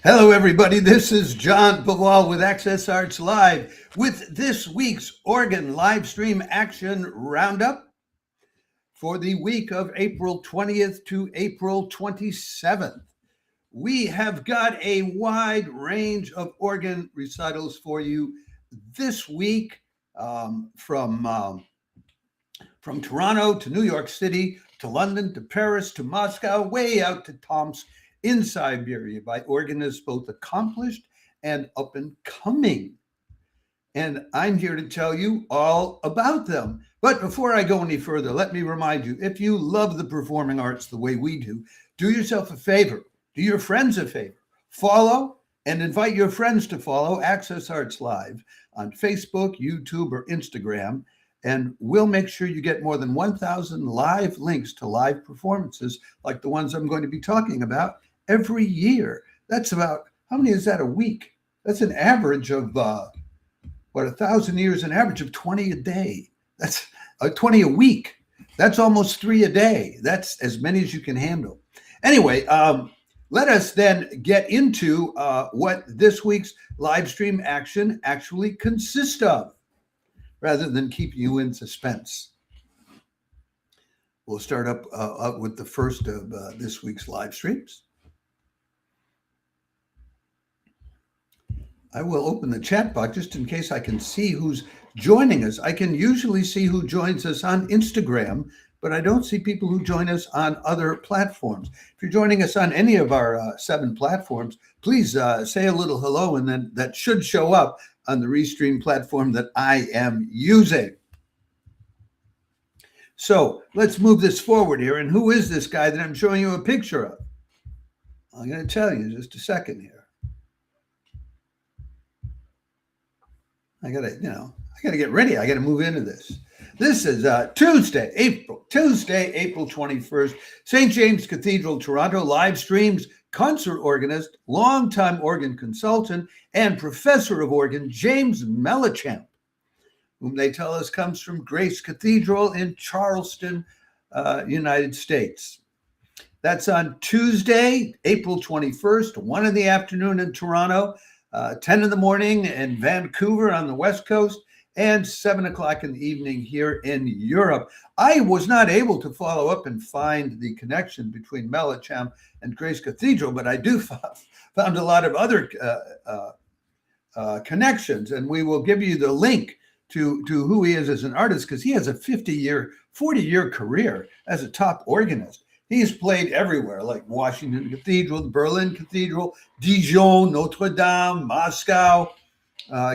Hello, everybody. This is John Paval with Access Arts Live with this week's Organ Livestream Action Roundup for the week of April 20th to April 27th. We have got a wide range of organ recitals for you this week, from Toronto to New York City to London to Paris to Moscow, way out to Tomsk in Siberia, by organists both accomplished and up and coming. And I'm here to tell you all about them. But before I go any further, let me remind you, if you love the performing arts the way we do yourself a favor, do your friends a favor, follow and invite your friends to follow Access Arts Live on Facebook, YouTube, or Instagram. And we'll make sure you get more than 1,000 live links to live performances like the ones I'm going to be talking about every year. That's about, how many is that a week? That's an average of, 1,000 years, an average of 20 a day. That's 20 a week. That's almost 3 a day. That's as many as you can handle. Anyway, let us then get into what this week's live stream action actually consists of, rather than keeping you in suspense. We'll start up with the first of this week's live streams. I will open the chat box just in case I can see who's joining us. I can usually see who joins us on Instagram, but I don't see people who join us on other platforms. If you're joining us on any of our 7 platforms, please say a little hello, and then that should show up on the Restream platform that I am using. So let's move this forward here. And who is this guy that I'm showing you a picture of? I'm going to tell you in just a second here. I gotta get ready. I gotta move into this. This is Tuesday, April 21st, St. James Cathedral, Toronto, live streams, concert organist, longtime organ consultant, and professor of organ, James Mellichamp, whom they tell us comes from Grace Cathedral in Charleston, United States. That's on Tuesday, April 21st, 1 in the afternoon in Toronto, 10 in the morning in Vancouver on the West Coast, and 7 o'clock in the evening here in Europe. I was not able to follow up and find the connection between Mellichamp and Grace Cathedral, but I do found a lot of other connections, and we will give you the link to who he is as an artist, because he has a 40-year career as a top organist. He's played everywhere, like Washington Cathedral, Berlin Cathedral, Dijon, Notre Dame, Moscow,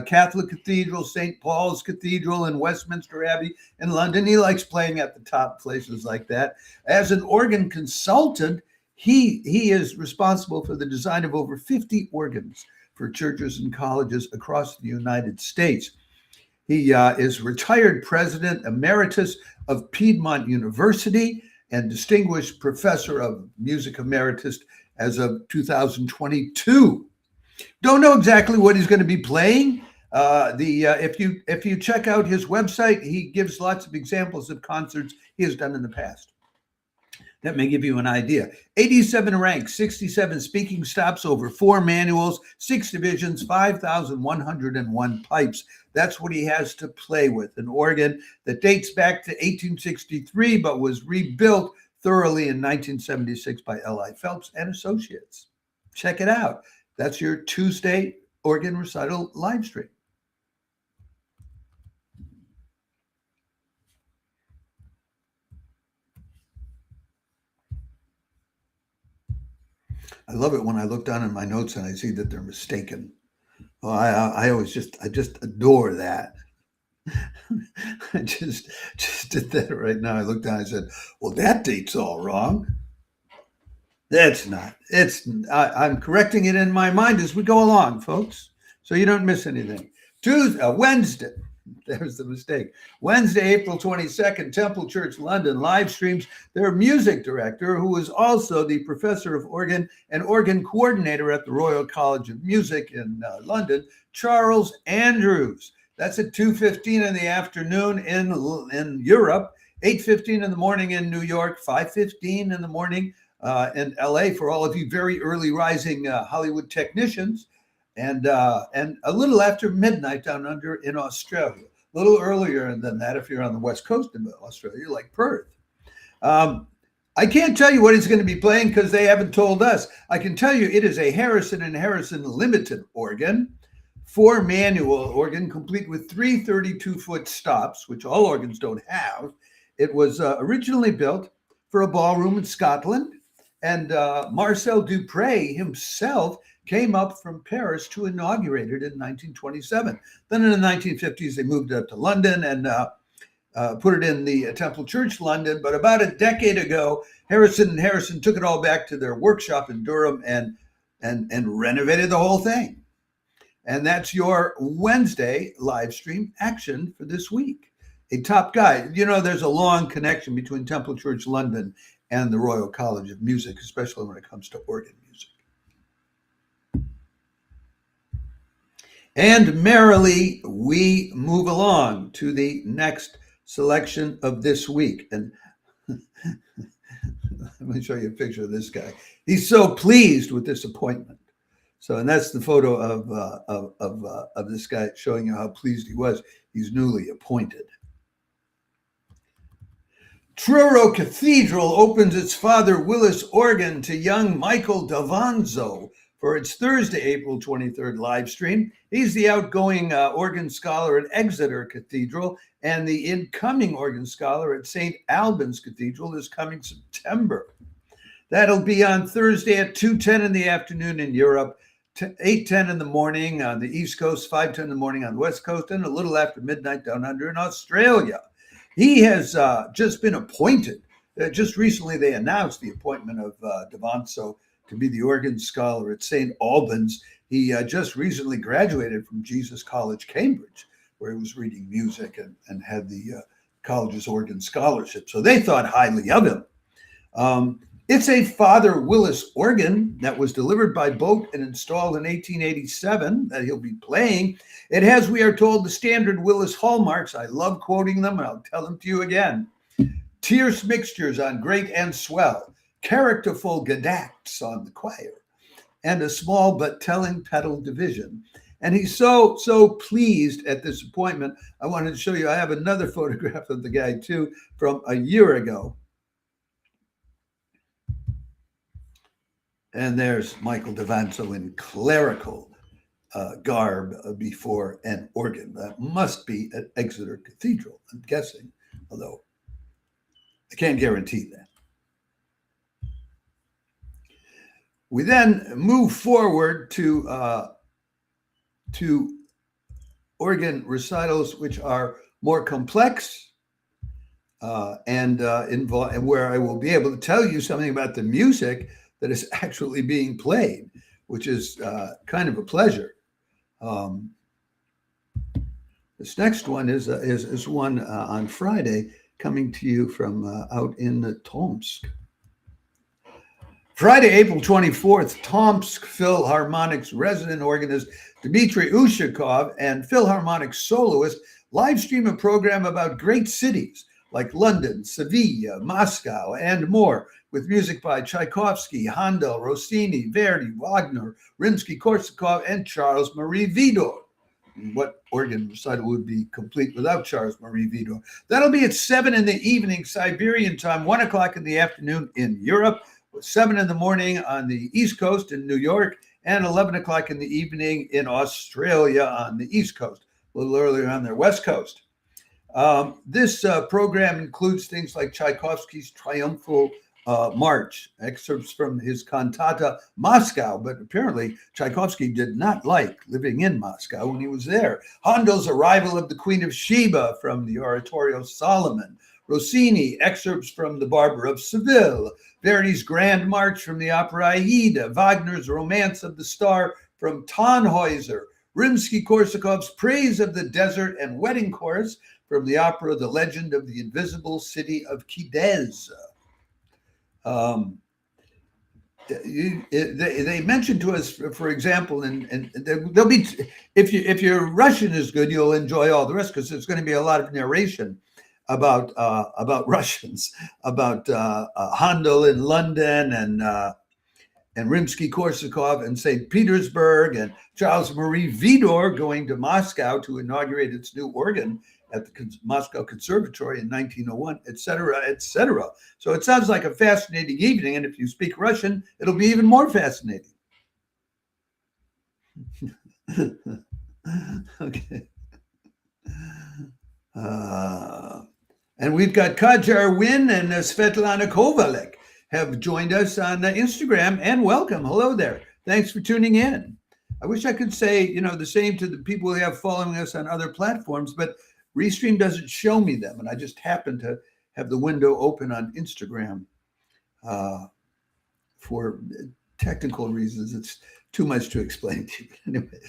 Catholic Cathedral, St. Paul's Cathedral, and Westminster Abbey in London. He likes playing at the top places like that. As an organ consultant, he is responsible for the design of over 50 organs for churches and colleges across the United States. He is retired president emeritus of Piedmont University and distinguished professor of music emeritus as of 2022. Don't know exactly what he's going to be playing. If you check out his website, he gives lots of examples of concerts he has done in the past. That may give you an idea. 87 ranks, 67 speaking stops, over 4 manuals, 6 divisions, 5,101 pipes. That's what he has to play with. An organ that dates back to 1863, but was rebuilt thoroughly in 1976 by L.I. Phelps and Associates. Check it out. That's your Tuesday organ recital live stream. I love it when I look down in my notes and I see that they're mistaken. Oh, I just adore that. I just did that right now. I looked down and I said, well, that date's all wrong. That's not. I'm correcting it in my mind as we go along, folks, so you don't miss anything. Wednesday. There's the mistake. Wednesday, April 22nd, Temple Church, London, live streams their music director, who is also the professor of organ and organ coordinator at the Royal College of Music in London, Charles Andrews. That's at 2:15 in the afternoon in Europe, 8:15 in the morning in New York, 5:15 in the morning in LA for all of you very early rising Hollywood technicians, and a little after midnight down under in Australia. A little earlier than that if you're on the west coast of Australia, like Perth. I can't tell you what he's going to be playing because they haven't told us. I can tell you it is a Harrison & Harrison limited organ, 4-manual organ, complete with 3 32-foot stops, which all organs don't have. It was originally built for a ballroom in Scotland, and Marcel Dupré himself came up from Paris to inaugurate it in 1927. Then in the 1950s, they moved it up to London and put it in the Temple Church, London. But about a decade ago, Harrison & Harrison took it all back to their workshop in Durham and renovated the whole thing. And that's your Wednesday live stream action for this week. A top guy. You know, there's a long connection between Temple Church, London and the Royal College of Music, especially when it comes to organ music. And merrily, we move along to the next selection of this week. And let me show you a picture of this guy. He's so pleased with this appointment. So, and that's the photo of this guy showing you how pleased he was. He's newly appointed. Truro Cathedral opens its Father Willis organ to young Michael Davanzo for its Thursday, April 23rd live stream. He's the outgoing organ scholar at Exeter Cathedral, and the incoming organ scholar at St. Albans Cathedral is coming September. That'll be on Thursday at 2:10 in the afternoon in Europe, 8:10 in the morning on the East Coast, 5:10 in the morning on the West Coast, and a little after midnight down under in Australia. He has just been appointed. Just recently, they announced the appointment of Davanzo to be the organ scholar at St. Albans. He just recently graduated from Jesus College, Cambridge, where he was reading music and had the college's organ scholarship. So they thought highly of him. It's a Father Willis organ that was delivered by boat and installed in 1887 that he'll be playing. It has, we are told, the standard Willis hallmarks. I love quoting them, and I'll tell them to you again. Tierce mixtures on great and swell, characterful gadacts on the choir, and a small but telling pedal division. And he's so pleased at this appointment. I wanted to show you, I have another photograph of the guy too from a year ago. And there's Michael Davanzo in clerical garb before an organ. That must be at Exeter Cathedral, I'm guessing, although I can't guarantee that. We then move forward to organ recitals, which are more complex and where I will be able to tell you something about the music that is actually being played, which is kind of a pleasure. This next one is one on Friday, coming to you from out in Tomsk. Friday, April 24th, Tomsk Philharmonic's resident organist Dmitry Ushakov and Philharmonic soloist live stream a program about great cities like London, Sevilla, Moscow, and more, with music by Tchaikovsky, Handel, Rossini, Verdi, Wagner, Rimsky-Korsakov, and Charles Marie Widor. What organ recital would be complete without Charles Marie Widor? That'll be at 7 in the evening, Siberian time, 1 o'clock in the afternoon in Europe, 7 in the morning on the East Coast in New York, and 11 o'clock in the evening in Australia on the East Coast, a little earlier on their West Coast. This program includes things like Tchaikovsky's Triumphal March, excerpts from his cantata Moscow, but apparently Tchaikovsky did not like living in Moscow when he was there. Handel's Arrival of the Queen of Sheba from the Oratorio Solomon. Rossini, excerpts from The Barber of Seville. Verdi's Grand March from the opera Aida. Wagner's Romance of the Star from Tannhäuser. Rimsky-Korsakov's Praise of the Desert and Wedding Chorus from the opera The Legend of the Invisible City of Kidez. They mentioned to us, for example, and there'll be, if your Russian is good, you'll enjoy all the rest because there's going to be a lot of narration. about Russians, about Handel in London and Rimsky-Korsakov in St. Petersburg, and Charles Marie Widor going to Moscow to inaugurate its new organ at the Moscow Conservatory in 1901, et cetera, et cetera. So it sounds like a fascinating evening, and if you speak Russian, it'll be even more fascinating. Okay. And we've got Kajar Win and Svetlana Kovalek have joined us on Instagram, and welcome. Hello there. Thanks for tuning in. I wish I could say, the same to the people who have following us on other platforms, but Restream doesn't show me them, and I just happen to have the window open on Instagram for technical reasons. It's too much to explain to you. Anyway,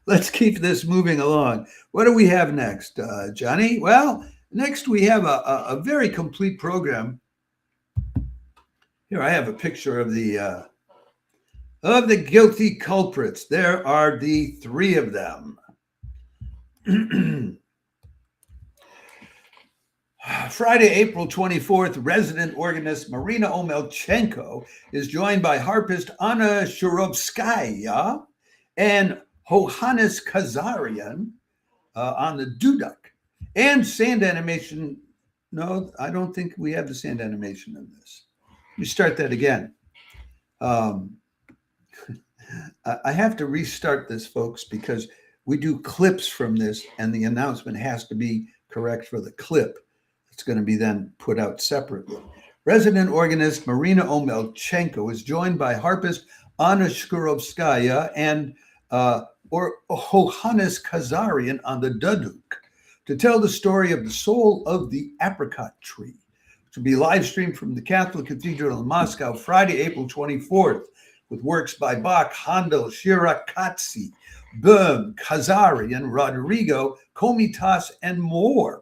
let's keep this moving along. What do we have next, Johnny? Well, next we have a very complete program. Here I have a picture of the guilty culprits. There are the three of them. Friday, April 24th, resident organist Marina Omelchenko is joined by harpist Anna Shurovskaya and Johannes Kazarian on the duduk, and sand animation. No, I don't think we have the sand animation in this. Let me start that again. I have to restart this, folks, because we do clips from this, and the announcement has to be correct for the clip. It's going to be then put out separately. Resident organist Marina Omelchenko is joined by harpist Anna Shkurovskaya and Johannes Kazarian on the duduk to tell the story of the soul of the Apricot Tree, which will be live streamed from the Catholic Cathedral in Moscow Friday, April 24th, with works by Bach, Handel, Shirakatsi, Böhm, Kazarian, Rodrigo, Komitas, and more.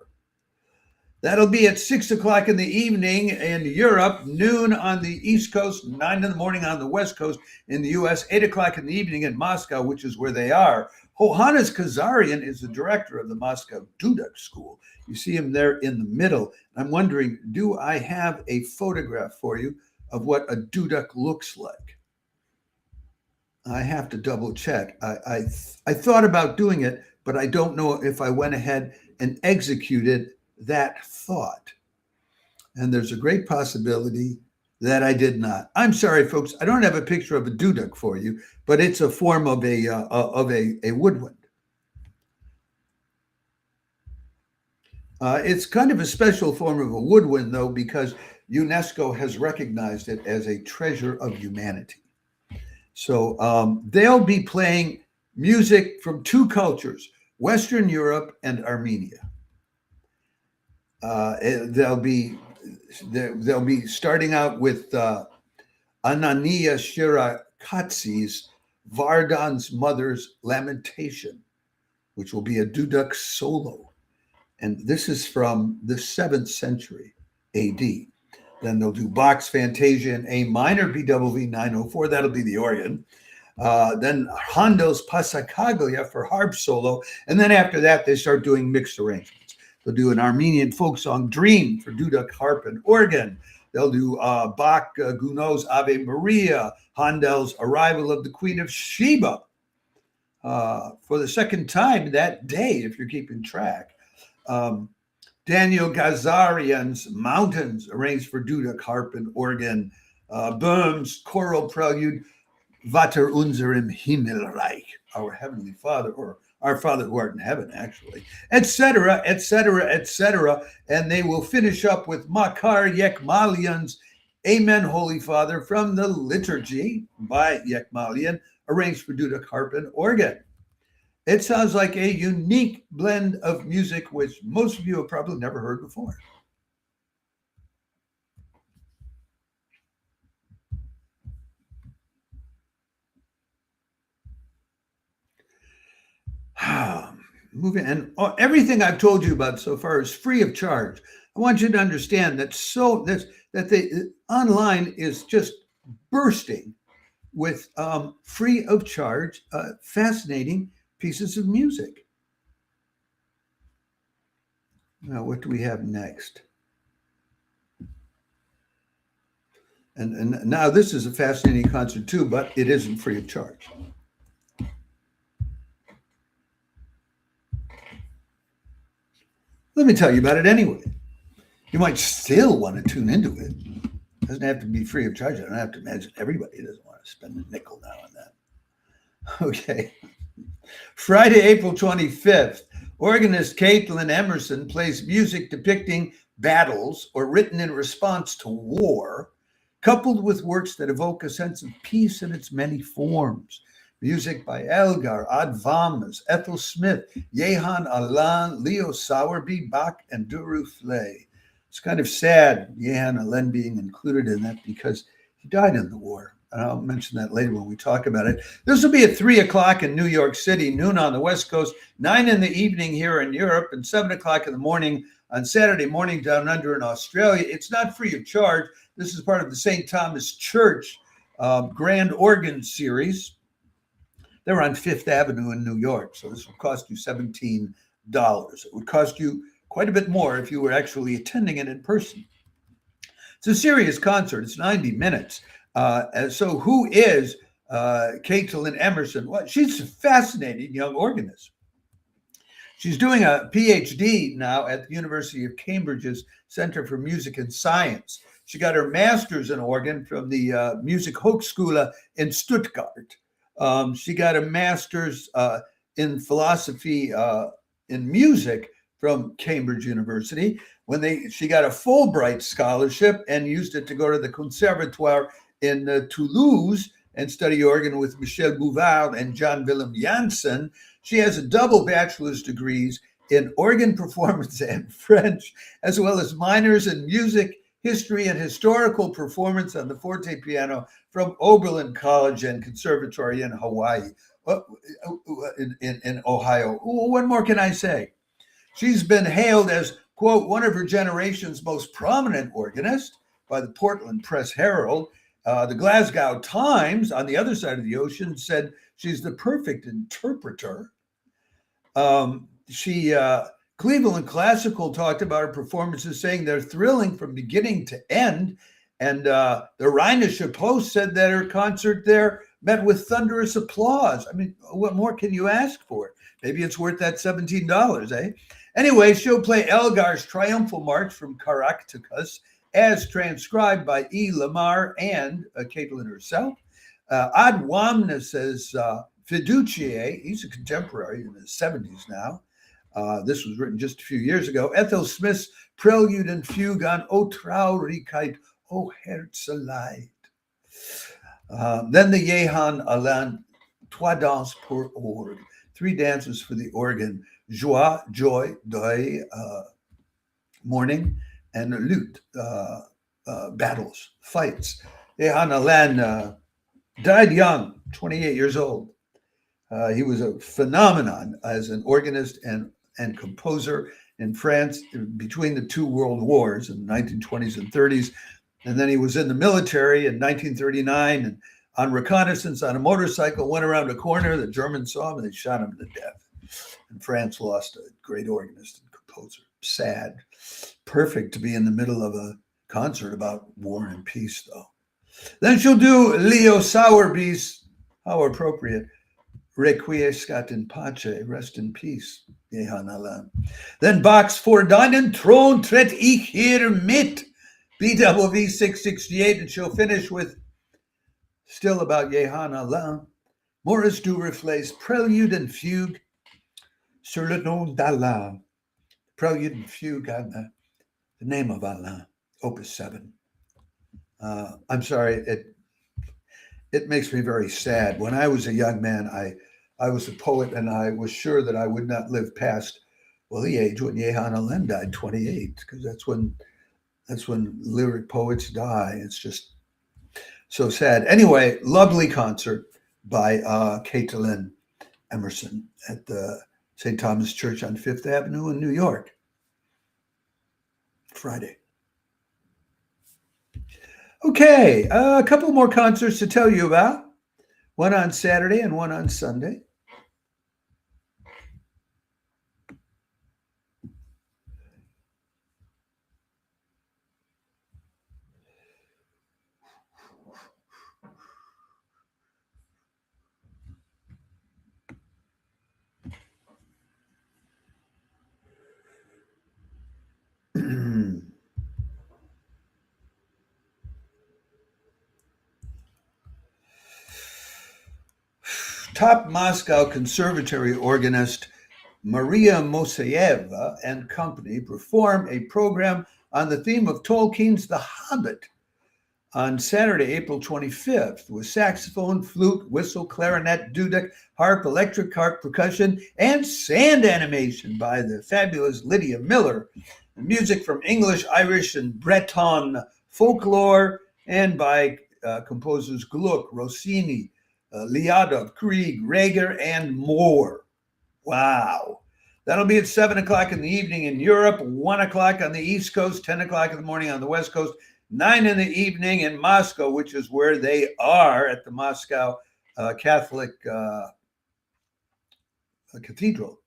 That'll be at 6 o'clock in the evening in Europe, noon on the East Coast, 9 in the morning on the West Coast in the US, 8 o'clock in the evening in Moscow, which is where they are. Johannes Kazarian is the director of the Moscow Duduk School. You see him there in the middle. I'm wondering, do I have a photograph for you of what a duduk looks like? I have to double check. I thought about doing it, but I don't know if I went ahead and executed that thought. And there's a great possibility that I did not. I'm sorry, folks. I don't have a picture of a duduk for you, but it's a form of a woodwind. It's kind of a special form of a woodwind, though, because UNESCO has recognized it as a treasure of humanity. So they'll be playing music from two cultures, Western Europe and Armenia. They'll be starting out with Anania Shirakatsi's Vardan's Mother's Lamentation, which will be a duduk solo. And this is from the 7th century AD. Then they'll do Bach's Fantasia in A minor, BWV 904. That'll be the organ. Then Handel's Passacaglia for harp solo. And then after that, they start doing mixed arrangements. They'll do an Armenian folk song, Dream, for duduk, harp, and organ. They'll do Bach, Gounod's Ave Maria, Handel's Arrival of the Queen of Sheba. For the second time that day, if you're keeping track. Daniel Kazarian's Mountains, arranged for duduk, harp, and organ. Böhm's choral prelude, Vater unser im Himmelreich, our Heavenly Father, or Our Father who art in heaven, actually, etc., etc., etc. And they will finish up with Makar Yekmalian's Amen, Holy Father, from the liturgy by Yekmalian, arranged for duduk, harp, and organ. It sounds like a unique blend of music, which most of you have probably never heard before. Moving, and everything I've told you about so far is free of charge. I want you to understand that the online is just bursting with free of charge, fascinating pieces of music. Now, what do we have next? And now this is a fascinating concert too, but it isn't free of charge. Let me tell you about it anyway. You might still want to tune into it. It doesn't have to be free of charge. I don't have to imagine everybody doesn't want to spend a nickel now and then. Okay. Friday, April 25th, organist Katelyn Emerson plays music depicting battles or written in response to war, coupled with works that evoke a sense of peace in its many forms. Music by Elgar, Advamas, Ethel Smith, Jehan Alain, Leo Sowerby, Bach, and Duru Flay. It's kind of sad, Jehan Alain being included in that because he died in the war. And I'll mention that later when we talk about it. This will be at 3 o'clock in New York City, noon on the West Coast, 9 in the evening here in Europe, and 7 o'clock in the morning on Saturday morning down under in Australia. It's not free of charge. This is part of the St. Thomas Church Grand Organ Series. They're on Fifth Avenue in New York, so this will cost you $17. It would cost you quite a bit more if you were actually attending it in person. It's a serious concert. It's 90 minutes. So who is Katelyn Emerson? Well, she's a fascinating young organist. She's doing a PhD now at the University of Cambridge's Center for Music and Science. She got her master's in organ from the Music Hochschule in Stuttgart. She got a master's in philosophy in music from Cambridge University. She got a Fulbright scholarship and used it to go to the Conservatoire in Toulouse and study organ with Michel Bouvard and John Willem Janssen. She has a double bachelor's degrees in organ performance and French, as well as minors in music, history, and historical performance on the forte piano from Oberlin College and Conservatory in Hawaii, in Ohio. What more can I say? She's been hailed as, quote, one of her generation's most prominent organists by the Portland Press Herald. The Glasgow Times, on the other side of the ocean, said she's the perfect interpreter. Cleveland Classical talked about her performances, saying they're thrilling from beginning to end. And the Rheinische Post said that her concert there met with thunderous applause. I mean, what more can you ask for? Maybe it's worth that $17, eh? Anyway, she'll play Elgar's Triumphal March from Caractacus, as transcribed by E. Lamar and Katelyn herself. Adwamna says Fiducie, he's a contemporary in his 70s now. This was written just a few years ago. Ethel Smith's Prelude and Fugue on O Traurigkeit, O Herzeleid. Then the Jehan Alain, Trois Danses pour Orgue, 3 dances for the organ, Joie, joy, deuil, mourning, and lutte, battles, fights. Jehan Alain died young, 28 years old. He was a phenomenon as an organist and composer in France between the 2 world wars in the 1920s and 30s. And then he was in the military in 1939 and on reconnaissance on a motorcycle, went around a corner. The Germans saw him and they shot him to death. And France lost a great organist and composer. Sad. Perfect to be in the middle of a concert about war and peace, though. Then she'll do Leo Sowerby's, how appropriate, Requiescat in pace, rest in peace, Jehan Alain. Then Bach's For deinen Thron tritt ich hier mit, BWV 668, and she'll finish with, still about Jehan Alain, Maurice Duruflé's Prelude and Fugue sur le nom d'Allah. Prelude and Fugue on the name of Allah, Opus 7. I'm sorry, it makes me very sad. When I was a young man, I was a poet, and I was sure that I would not live past, well, the age when Jehan Alain died, 28, because that's when lyric poets die. It's just so sad. Anyway, lovely concert by Katelyn Emerson at the St. Thomas Church on Fifth Avenue in New York. Friday. Okay, a couple more concerts to tell you about. One on Saturday and one on Sunday. top Moscow conservatory organist Maria Moiseyeva and company perform a program on the theme of Tolkien's The Hobbit on Saturday, April 25th, with saxophone, flute, whistle, clarinet, duduk, harp, electric harp, percussion, and sand animation by the fabulous Lydia Miller, and music from English, Irish, and Breton folklore, and by composers Gluck, Rossini, Liadov, Krieg, Reger, and more. Wow. That'll be at 7 o'clock in the evening in Europe, 1 o'clock on the East Coast, 10 o'clock in the morning on the West Coast, 9 in the evening in Moscow, which is where they are at the Moscow Catholic Cathedral.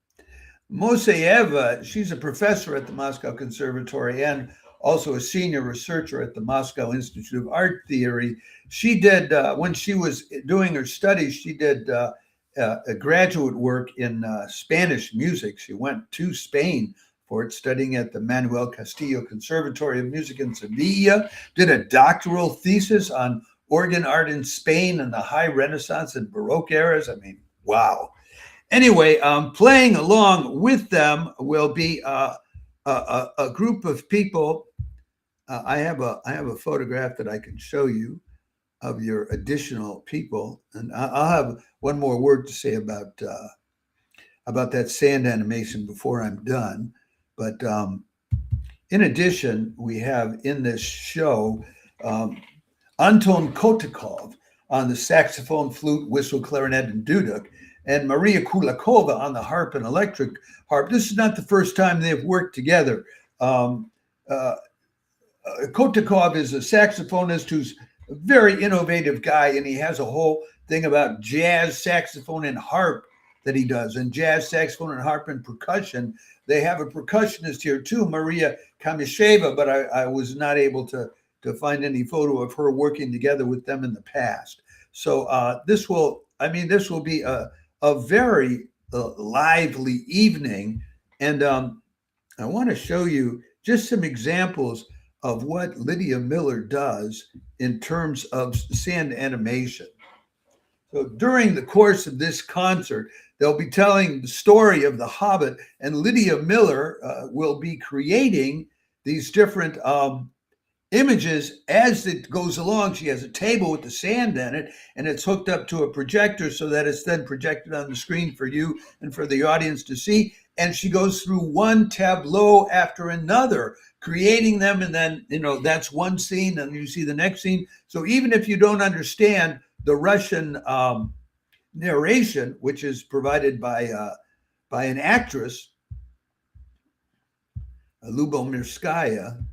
Moiseyeva, she's a professor at the Moscow Conservatory and also a senior researcher at the Moscow Institute of Art Theory. She did, when she was doing her studies, she did a graduate work in Spanish music. She went to Spain for it, studying at the Manuel Castillo Conservatory of Music in Sevilla, did a doctoral thesis on organ art in Spain in the High Renaissance and Baroque eras. I mean, wow. Anyway, playing along with them will be a group of people. I have a photograph that I can show you of your additional people, and I'll have one more word to say about that sand animation before I'm done. But in addition, we have in this show Anton Kotikov on the saxophone, flute, whistle, clarinet, and duduk, and Maria Kulakova on the harp and electric harp. This is not the first time they've worked together. Kotikov is a saxophonist who's a very innovative guy, and he has a whole thing about jazz saxophone and harp that he does, and jazz saxophone and harp and percussion. They have a percussionist here too, Maria Kamisheva, but I was not able to find any photo of her working together with them in the past. So this will be a very lively evening, and I want to show you just some examples of what Lydia Miller does in terms of sand animation. So during the course of this concert, they'll be telling the story of the Hobbit, and Lydia Miller will be creating these different images as it goes along. She has a table with the sand in it, and it's hooked up to a projector so that it's then projected on the screen for you and for the audience to see. And she goes through one tableau after another, creating them, and then, that's one scene, and you see the next scene. So even if you don't understand the Russian narration, which is provided by an actress, Lubomirskaya,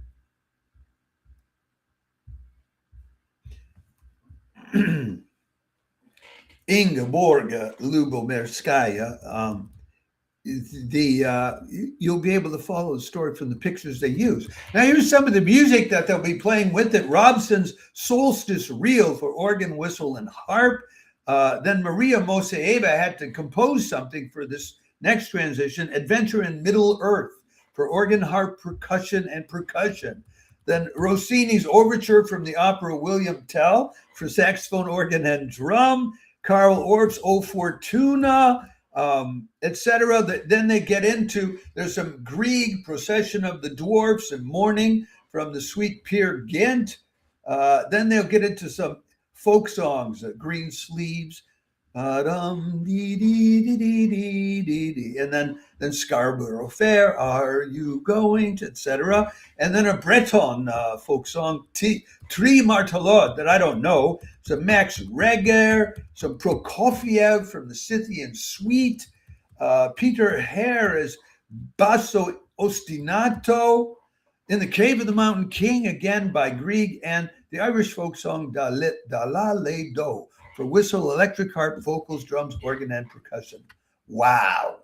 Ingeborg Lubomirskaya, you'll be able to follow the story from the pictures they use. Now, here's some of the music that they'll be playing with it. Robson's Solstice Reel for organ, whistle, and harp. Then Maria Moiseyeva had to compose something for this next transition, Adventure in Middle Earth for organ, harp, percussion, and percussion. Then Rossini's Overture from the opera William Tell for saxophone, organ, and drum. Karl Orff's O Fortuna, etc. Then they get into, there's some Grieg, Procession of the Dwarfs, and Mourning from the Suite Peer Gynt. Then they'll get into some folk songs, Green Sleeves, and then Scarborough Fair, Are You Going to, etc. And then a Breton folk song, Tri Martelot, that I don't know, some Max Reger, some Prokofiev from the Scythian Suite, Peter Hare as Basso Ostinato, In the Cave of the Mountain King, again by Grieg, and the Irish folk song Dala Le Do for whistle, electric harp, vocals, drums, organ, and percussion. Wow.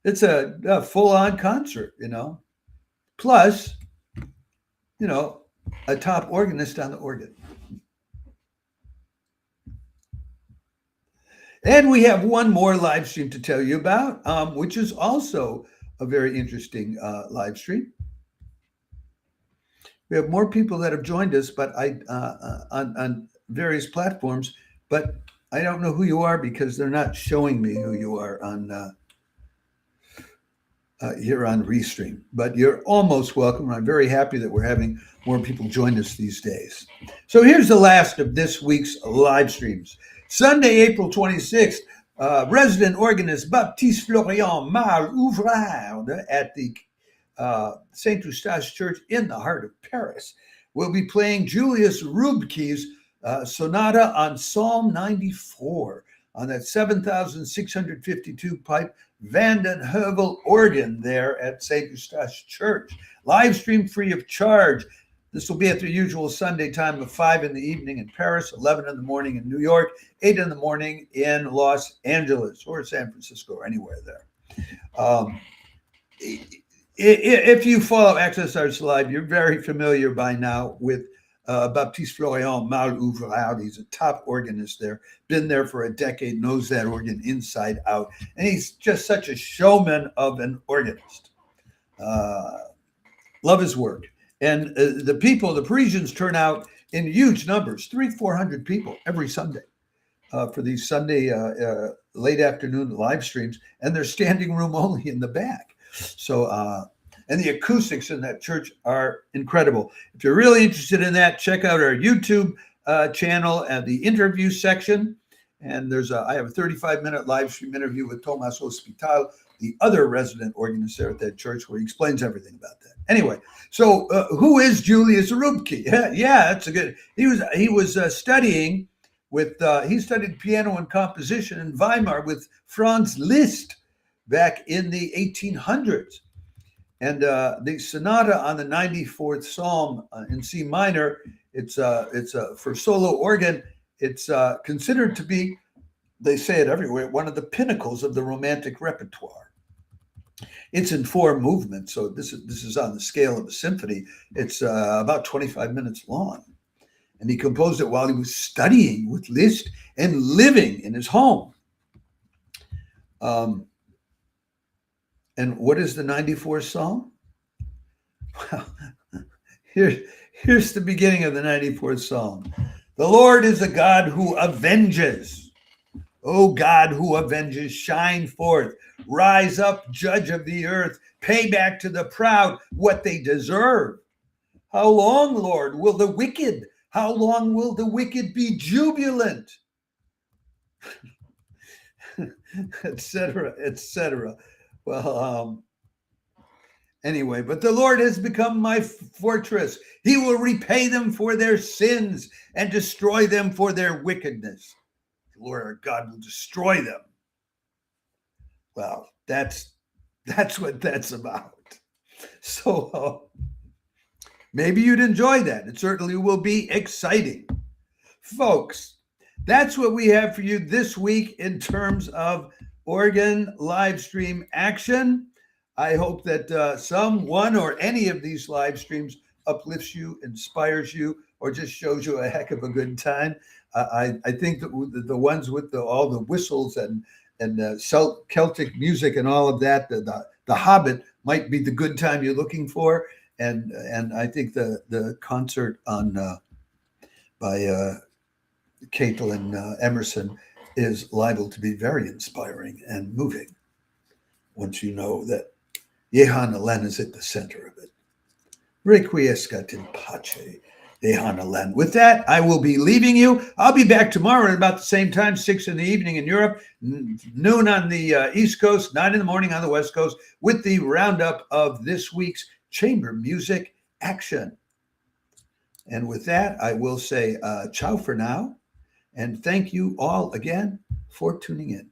It's a full-on concert, plus, a top organist on the organ. And we have one more live stream to tell you about, which is also a very interesting live stream. We have more people that have joined us, but on various platforms. But I don't know who you are because they're not showing me who you are on here on Restream. But you're almost welcome. I'm very happy that we're having more people join us these days. So here's the last of this week's live streams. Sunday, April 26th, resident organist Baptiste Florian Mal Ouvrard at the St. Eustache Church in the heart of Paris will be playing Julius Rubke's Sonata on Psalm 94 on that 7,652 pipe Van den Heuvel organ there at St. Eustache Church. Live stream free of charge. This will be at the usual Sunday time of 5 in the evening in Paris, 11 in the morning in New York, 8 in the morning in Los Angeles or San Francisco or anywhere there. If you follow Access Arts Live, you're very familiar by now with Baptiste Florian Mal Ouvrard. He's a top organist there, been there for a decade, knows that organ inside out, and he's just such a showman of an organist. Love his work. And the Parisians turn out in huge numbers, 300-400 people every Sunday for these Sunday late afternoon live streams, and they're standing room only in the back. So, and the acoustics in that church are incredible. If you're really interested in that, check out our YouTube channel and the interview section. And I have a 35-minute live stream interview with Thomas Hospital, the other resident organist there at that church, where he explains everything about that. Anyway, so who is Julius Rubke? Yeah, that's a good. He was studying with. He studied piano and composition in Weimar with Franz Liszt back in the 1800s. And the sonata on the 94th Psalm in C minor, it's for solo organ. It's considered to be, they say it everywhere, one of the pinnacles of the Romantic repertoire. It's in 4 movements, so this is on the scale of a symphony. It's about 25 minutes long, and he composed it while he was studying with Liszt and living in his home. And what is the 94th Psalm? Well, here's the beginning of the 94th Psalm. The Lord is a God who avenges. O God who avenges, shine forth. Rise up, judge of the earth. Pay back to the proud what they deserve. How long, Lord, will the wicked? How long will the wicked be jubilant? Etc., etc. Well, anyway, but the Lord has become my fortress. He will repay them for their sins and destroy them for their wickedness. The Lord our God will destroy them. Well, that's what that's about. So maybe you'd enjoy that. It certainly will be exciting. Folks, that's what we have for you this week in terms of organ live stream action. I hope that one or any of these live streams uplifts you, inspires you, or just shows you a heck of a good time. I think that the ones with all the whistles and Celtic music and all of that, the Hobbit might be the good time you're looking for. And I think the concert by Katelyn Emerson is liable to be very inspiring and moving once you know that Jehan Alen is at the center of it. Requiescat in pace, Jehan Alen. With that, I will be leaving you. I'll be back tomorrow at about the same time, 6 in the evening in Europe, noon on the East Coast, 9 in the morning on the West Coast, with the roundup of this week's chamber music action. And with that, I will say ciao for now. And thank you all again for tuning in.